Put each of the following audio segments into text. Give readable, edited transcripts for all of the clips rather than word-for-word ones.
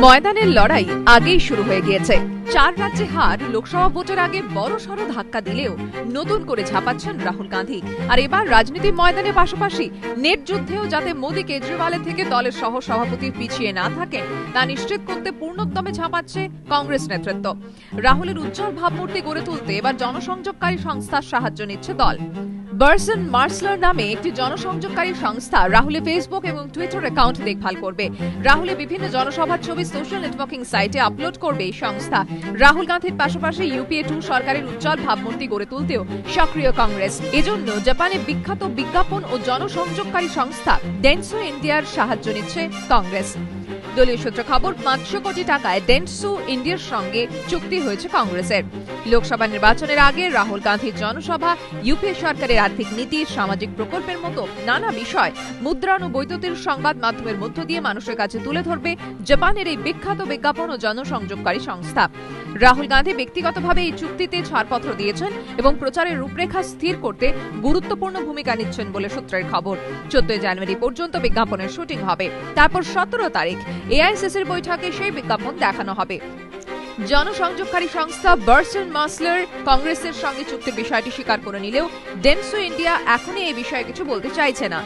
ময়দানের লড়াই আগেই শুরু হয়ে গিয়েছে। 4 রাজ্যে হার লোকসভা ভোটের আগে বড়সড় ধাক্কা দিলেও নতুন করে ঝাঁপাচ্ছেন রাহুল গান্ধী। আর এবার রাজনীতির ময়দানের পাশাপাশি নেট যুদ্ধেও যাতে মোদী কেজরিওয়ালের থেকে দলের সহ সভাপতি পিছিয়ে না থাকেন তা নিশ্চিত করতে পূর্ণোদ্যমে ঝাঁপাচ্ছে কংগ্রেস নেতৃত্ব। রাহুলের উজ্জ্বল ভাবমূর্তি গড়ে তুলতে এবার জনসংযোগকারী সংস্থার সাহায্য নিচ্ছে দল। বার্সন মার্সলার নামে একটি জনসংযোগকারী সংস্থা রাহুলের ফেসবুক এবং টুইটার অ্যাকাউন্ট দেখভাল করবে। রাহুলের বিভিন্ন জনসভার ছবি সোশ্যাল নেটওয়ার্কিং সাইটে আপলোড করবে এই সংস্থা। রাহুল গান্ধীর পাশাপাশি ইউপিএ 2 সরকারের উজ্জ্বল ভাবমূর্তি গড়ে তুলতেও সক্রিয় কংগ্রেস। এজন্য জাপানে বিখ্যাত বিজ্ঞাপন ও জনসংযোগকারী সংস্থা ডেনসো ইন্ডিয়ার সাহায্য নিচ্ছে কংগ্রেস। দলীয় সূত্রে খবর, 500 কোটি টাকায় ডেনসো ইন্ডিয়ার সঙ্গে চুক্তি হয়েছে কংগ্রেসের। লোকসভা নির্বাচনের আগে রাহুল গান্ধীর জনসভা, ইউপিএ সরকারের আর্থিক নীতি, সামাজিক প্রকল্পের মতো নানা বিষয় মুদ্রণ ও বৈদ্যুতিক সংবাদ মাধ্যমের মধ্য দিয়ে মানুষের কাছে তুলে ধরবে জাপানের এই বিখ্যাত বিজ্ঞাপন ও জনসংযোগকারী সংস্থা। রাহুল গান্ধী ব্যক্তিগতভাবে এই চুক্তিতে ছাড়পত্র দিয়েছেন এবং প্রচারের রূপরেখা স্থির করতে গুরুত্বপূর্ণ ভূমিকা নিচ্ছেন বলে সূত্রের খবর। 14 জানুয়ারি পর্যন্ত বিজ্ঞাপনের শুটিং হবে, তারপর 17 তারিখ এআইসিসির বৈঠকে সেই বিজ্ঞাপন দেখানো হবে। জনসংযোগকারী সংস্থা বার্সন মার্সলার কংগ্রেসের সঙ্গে চুক্তির বিষয়টি স্বীকার করে নিলেও ডেনসো ইন্ডিয়া এখনই এই বিষয়ে কিছু বলতে চাইছে না।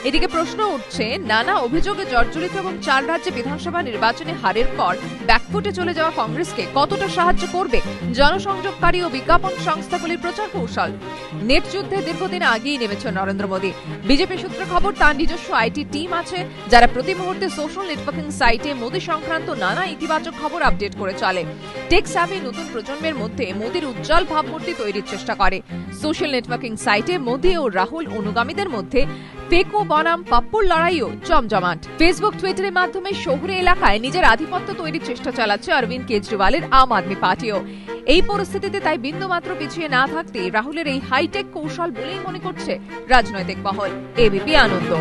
এদিকে প্রশ্ন উঠছে, নানা অভিযোগে জর্জরিত এবং 4 রাজ্যে বিধানসভা নির্বাচনে হারের পর ব্যাকফুটে চলে যাওয়া কংগ্রেসকে কতটা সাহায্য করবে জনসংযোগকারী ও বিজ্ঞাপন সংস্থাগুলির প্রচার কৌশল। নেট যুদ্ধে দীর্ঘদিন আগেই নেমেছেন নরেন্দ্র মোদী। বিজেপি সূত্রে খবর, তার নিজস্ব আইটি টিম আছে যারা প্রতি মুহূর্তে সোশ্যাল নেটওয়ার্কিং সাইটে মোদী সংক্রান্ত নানা ইতিবাচক খবর আপডেট করে চলে। টেক সাভি নতুন প্রজন্মের মধ্যে মোদীর উজ্জ্বল ভাবমূর্তি তৈরির চেষ্টা করে। সোশ্যাল নেটওয়ার্কিং সাইটে মোদী ও রাহুল অনুগামীদের মধ্যে ফেকো বনাম পাপ্পুর লড়াইও জমজমাট। ফেসবুক টুইটারের মাধ্যমে শহুরে এলাকায় নিজের আধিপত্য তৈরির চেষ্টা চালাচ্ছে অরবিন্দ কেজরিওয়ালের আম আদমি পার্টিও। এই পরিস্থিতিতে তাই বিন্দুমাত্র পিছিয়ে না থাকতে রাহুলের এই হাইটেক কৌশল বলেই মনে করছে রাজনৈতিক মহল। এবিপি আনন্দ।